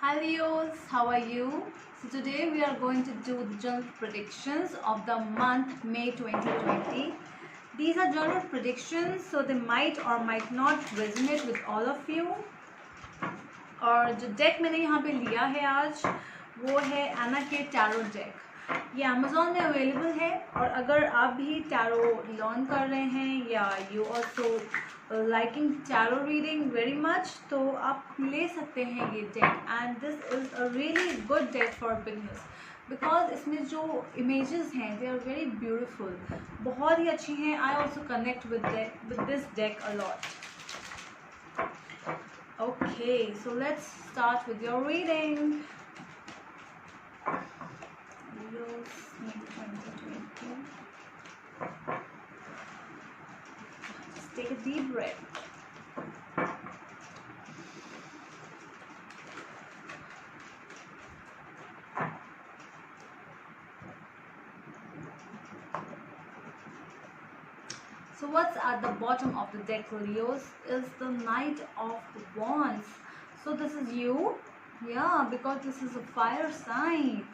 Hi Leos, how are you? So today we are going to do the general predictions of the month May 2020. These are general predictions, so they might or might not resonate with all of you. और जो deck मैंने यहाँ पे लिया है आज वो है एना के टैरो डेक। ये अमेज़ॉन में अवेलेबल है और अगर आप भी टैरो लर्न कर रहे हैं या you also liking tarot reading very much तो आप ले सकते हैं ये deck and this is a really good deck for beginners because इसमें जो इमेजेस हैं दे आर वेरी ब्यूटिफुल, बहुत ही अच्छी हैं। I also connect with this deck a lot. Okay, so let's start with your reading. Leos, May 2020. Just take a deep breath. So what's at the bottom of the deck, Leos, is the Knight of Wands. So this is you, yeah, because this is a fire sign.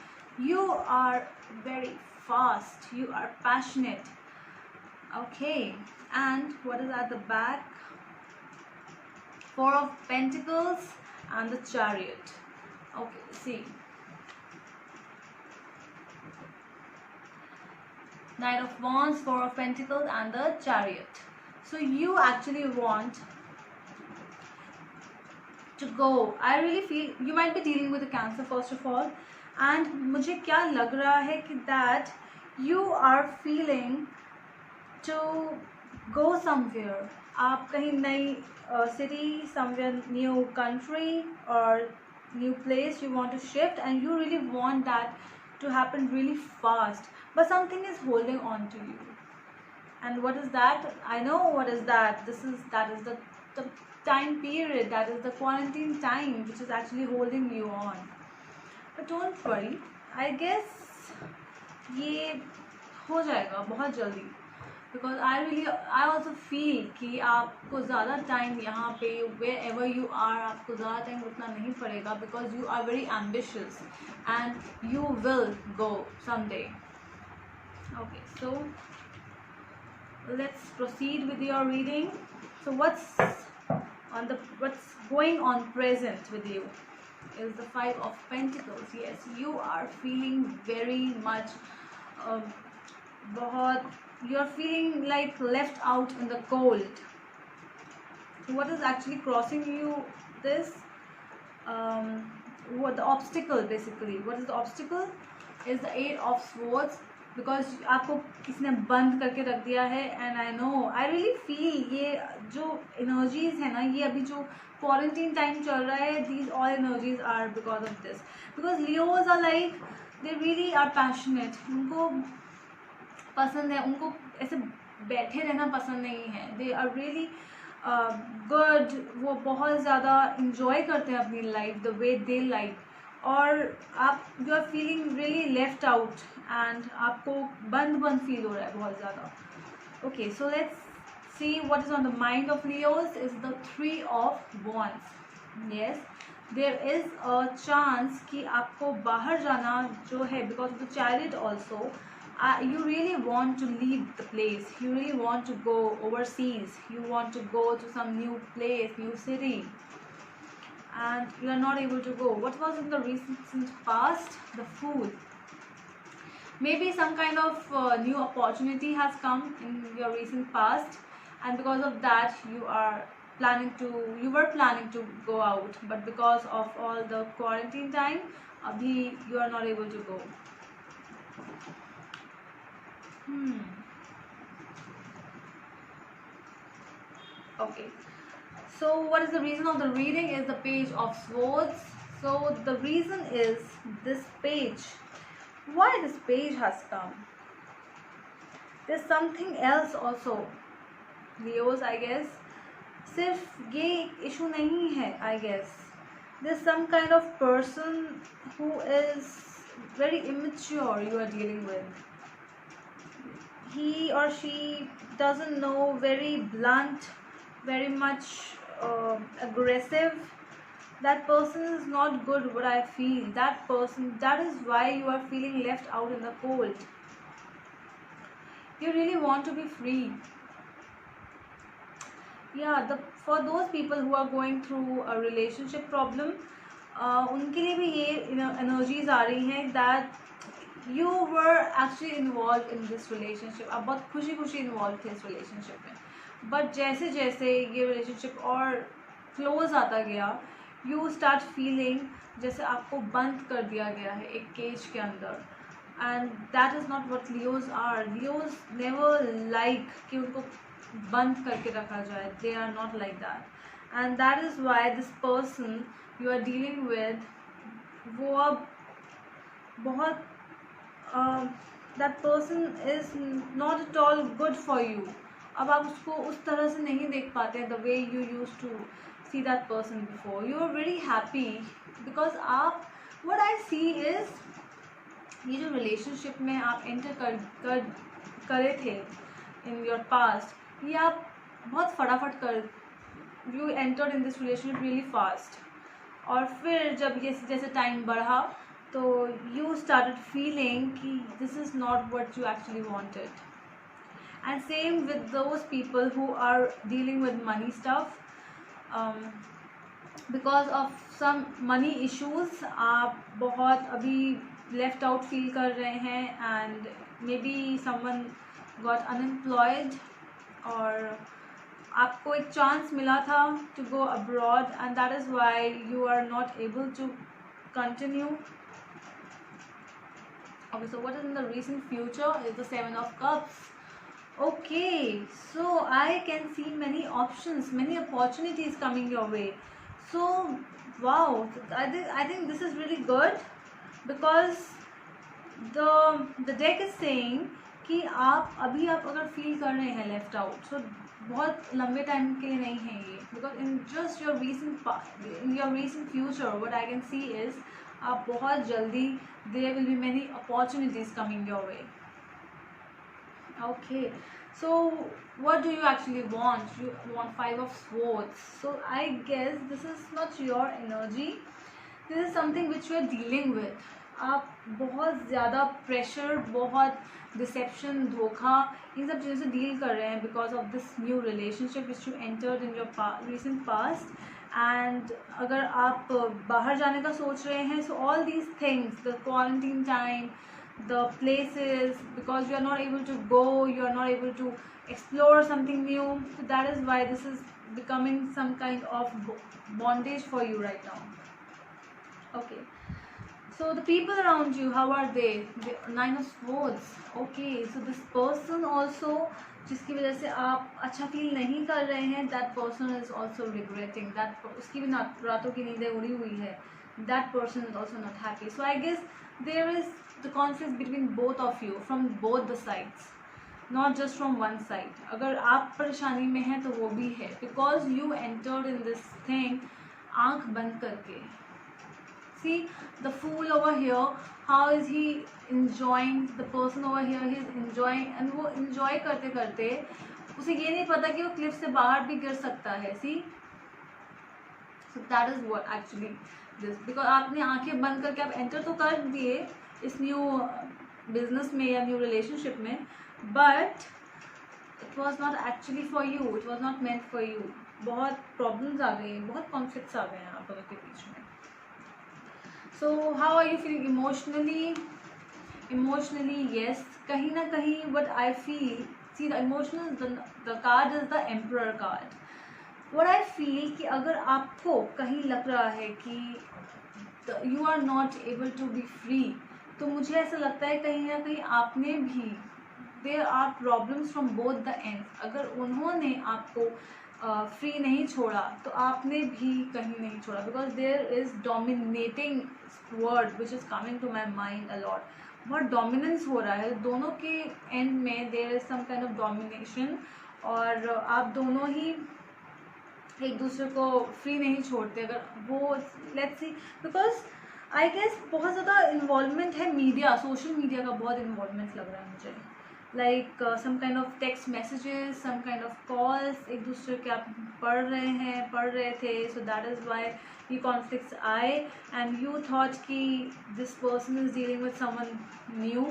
You are very fast, you are passionate. Okay, and what is at the back? Four of Pentacles and the Chariot. Okay, see. Knight of Wands, Four of Pentacles and the Chariot. So you actually want to go. I really feel you might be dealing with a Cancer first of all, and मुझे क्या लग रहा है कि that you are feeling to go somewhere. आप कहीं नई city, somewhere new country or new place you want to shift and you really want that to happen really fast, but something is holding on to you. And what is that? I know what is that. That is the time period, that is the quarantine time which is actually holding you on. But don't worry, I guess ये हो जाएगा बहुत जल्दी, because I also feel कि आपको ज़्यादा time यहाँ पे wherever you are आपको ज़्यादा टाइम उतना नहीं पड़ेगा, because you are very ambitious and you will go someday. Okay, so let's proceed with your reading. So what's going on present with you is the Five of Pentacles. Yes, you are feeling very much you're feeling like left out in the cold. What is actually crossing you? This what the obstacle basically? What is the obstacle? Is the Eight of Swords, because आपको किसी ने बंद करके रख दिया है. And I know, I really feel ये जो एनर्जीज है ना, ये अभी जो क्वारंटीन टाइम चल रहा है, these all energies are because of this. Because Leos are like they really are passionate. उनको पसंद है, उनको ऐसे बैठे रहना पसंद नहीं है. They are really good. वो बहुत ज़्यादा इंजॉय करते हैं अपनी life the way they like. और आप you are feeling really left out and आपको बंद फील हो रहा है बहुत ज़्यादा. Okay, so let's see what is on the mind of Leos is the three of wands. Yes, there is a chance कि आपको बाहर जाना जो है, because of the chariot also. You really want to leave the place, you really want to go overseas, you want to go to some new place, new city, and you are not able to go. What was in the recent past? The Fool. Maybe some kind of new opportunity has come in your recent past, and because of that you were planning to go out, but because of all the quarantine time abhi you are not able to go. Okay, so what is the reason of the reading is the Page of Swords. So the reason is this page. Why this page has come? There's something else also, Leos. I guess सिर्फ ये issue नहीं है. I guess there's some kind of person who is very immature you are dealing with. He or she doesn't know, very blunt, very much aggressive, that person is not good, what I feel. That person, that is why you are feeling left out in the cold. You really want to be free. Yeah, for those people who are going through a relationship problem, उनके लिए भी ये energies आ रही हैं that you were actually involved in this relationship. आप बहुत खुशी खुशी इन्वॉल्व थे इस रिलेशनशिप में, बट जैसे जैसे ये रिलेशनशिप और क्लोज आता गया, यू स्टार्ट फीलिंग जैसे आपको बंद कर दिया गया है एक केज के अंदर. And that is not what Leos are. Leos never like कि उनको बंद करके रखा जाए. They are not like that. And that is why this person you are dealing with, वो अब बहुत that person is not at all good for you. अब आप उसको उस तरह से नहीं देख पाते the way you use to see that person before. You are very happy because आप, व्हाट आई सी इज़, ये जो रिलेशनशिप में आप एंटर करे थे इन योर पास्ट, ये आप बहुत फटाफट you entered in this relationship really fast. और फिर जब ये जैसे टाइम बढ़ा तो यू स्टार्टेड फीलिंग कि this is not what you actually wanted. And same with those people who are dealing with money stuff, because of some money issues आप बहुत अभी लेफ्ट आउट फील कर रहे हैं. And maybe someone got unemployed, और आपको एक chance मिला था to go abroad, and that is why you are not able to continue. Okay, so what is in the recent future is the Seven of Cups. Okay, so I can see many options, many opportunities coming your way. So wow, I think this is really good, because the deck is saying कि आप अगर feel कर रहे हैं left out, सो बहुत लंबे time के लिए नहीं है ये. Because in just your recent future what I can see is, आप बहुत जल्दी there will be many opportunities coming your way. Okay, so what do you actually want? You want Five of Swords. So I guess this is not your energy. This is something which you are dealing with. आप बहुत ज़्यादा pressure, बहुत dissipation, धोखा, इन सब चीज़ों से deal कर रहे हैं because of this new relationship which you entered in your recent past. And अगर आप बाहर जाने का सोच रहे हैं, so all these things, the quarantine time, the places, because you are not able to go, you are not able to explore something new, so that is why this is becoming some kind of bondage for you right now. Okay, so the people around you, how are they? The Nine of Swords. Okay, so this person also, जिसकी वजह से आप अच्छा feel नहीं कर रहे हैं, that person is also regretting that. उसकी भी रातों की नींदें उड़ी हुई है. That person is also not happy. So I guess there is the conflict between both of you, from both the sides, not just from one side. अगर आप परेशानी में हैं तो वो भी है, because you entered in this thing आँख बंद करके. See the fool over here, how is he enjoying? The person over here, he is enjoying, and वो enjoy करते करते उसे ये नहीं पता कि वो क्लिफ से बाहर भी गिर सकता है. See, so that is what actually this, because आपने आंखें बंद करके आप एंटर तो कर दिए इस न्यू बिजनेस में या न्यू रिलेशनशिप में, but it was not actually for you, it was not meant for you. बहुत प्रॉब्लम्स आ गई, बहुत कॉन्फ्लिक्ट्स आ गए हैं आप लोगों के बीच में. So how are you feeling emotionally? Emotionally yes, कहीं ना कहीं but I feel, see the emotional, the card is the emperor card. What I feel कि अगर आपको कहीं लग रहा है कि you are not able to be free, तो मुझे ऐसा लगता है कहीं ना कहीं आपने भी, there are problems from both the ends. अगर उन्होंने आपको फ्री नहीं छोड़ा तो आपने भी कहीं नहीं छोड़ा, because there is dominating word which is coming to my mind a lot. बहुत डोमिनेंस हो रहा है दोनों के एंड में, there is some kind of domination, और आप दोनों ही एक दूसरे को फ्री नहीं छोड़ते. अगर वो let's see, because I guess बहुत ज़्यादा इन्वॉल्वमेंट है मीडिया, सोशल मीडिया का बहुत इन्वॉल्वमेंट लग रहा है मुझे. Like some kind of text messages, some kind of calls, एक दूसरे के आप पढ़ रहे थे, सो दैट इज़ वाई ये कॉन्फ्लिक्ट्स आए एंड यू थॉट कि this person is dealing with someone new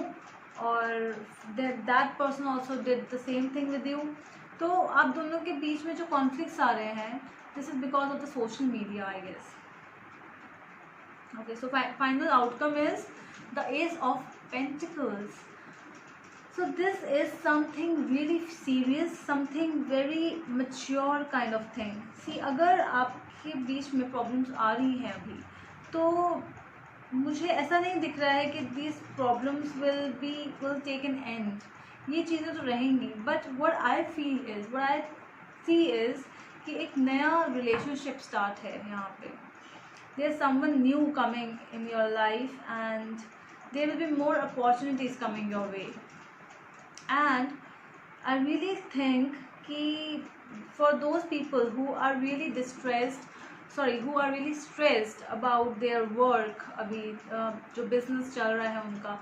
और that person also did the same thing with you. तो आप दोनों के बीच में जो कॉन्फ्लिक्ट्स आ रहे हैं, this is because of the social media, I guess. Okay, so final outcome is the Ace of Pentacles. So this is something really serious, something very mature kind of thing. See, अगर आपके बीच में problems आ रही हैं अभी, तो मुझे ऐसा नहीं दिख रहा है कि these problems will take an end. ये चीज़ें तो रहेंगी, but what I feel is, what I see is कि एक नया relationship start है यहाँ पे. There's someone new coming in your life and there will be more opportunities coming your way. And I really think कि for those people who are really who are really stressed about their work, अभी जो business चल रहा है उनका,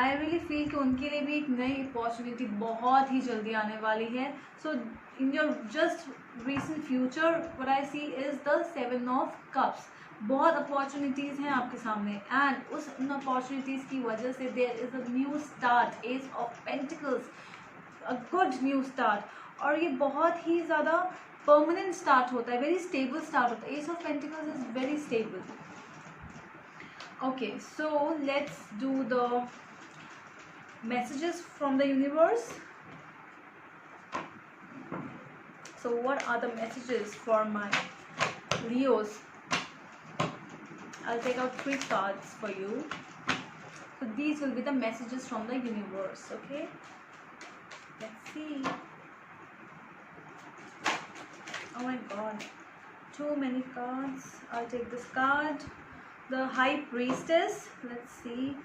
I really feel कि उनके लिए भी एक नई अपॉर्चुनिटी बहुत ही जल्दी आने वाली है. So in your just recent future, what I see is the 7 of Cups. बहुत अपॉर्चुनिटीज़ हैं आपके सामने एंड उस उन अपॉर्चुनिटीज़ की वजह से there is a new start, ace of pentacles, a good new start. और ये बहुत ही ज़्यादा परमानेंट स्टार्ट होता है, वेरी स्टेबल स्टार्ट होता है. S of pentacles is very stable. Okay, so let's do the messages from the universe. So what are the messages for my Leos? I'll take out 3 cards for you. So these will be the messages from the universe, okay? Let's see. Oh my god, too many cards. I'll take this card, the High Priestess. Let's see.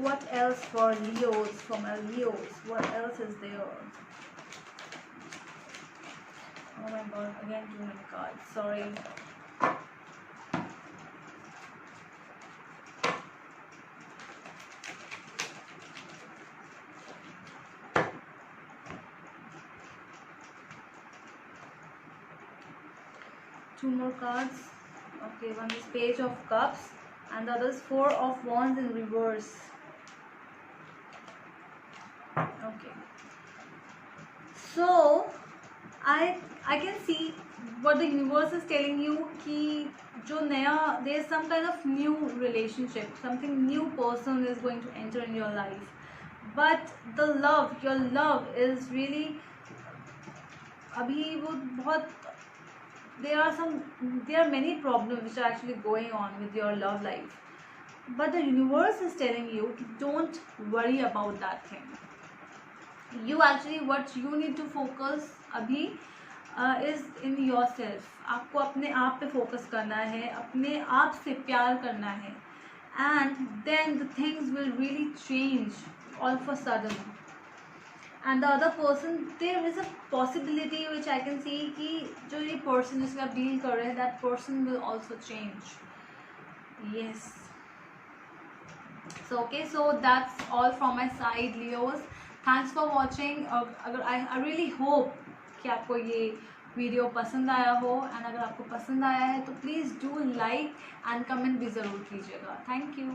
What else for Leos, for my Leos? What else is there? Oh my god, again too many cards, sorry. Two more cards. Okay, one is Page of Cups and the other is 4 of Wands in reverse. Okay, so I can see what the universe is telling you कि जो नया, there is some kind of new relationship, something new person is going to enter in your life, but the love, your love is really अभी वो बहुत, there are many problems which are actually going on with your love life, but the universe is telling you don't worry about that thing. You actually, what you need to focus अभी is in yourself. आपको अपने आप पे focus करना है, अपने आप से प्यार करना है, and then the things will really change all of a sudden. And the other person, there is a possibility which I can see कि जो ये person जिससे आप deal कर रहे हैं, that person will also change. Yes. So okay, so that's all from my side, Leos. Thanks for watching. अगर I really hope कि आपको ये वीडियो पसंद आया हो, एंड अगर आपको पसंद आया है तो please do like and comment भी ज़रूर कीजिएगा. Thank you.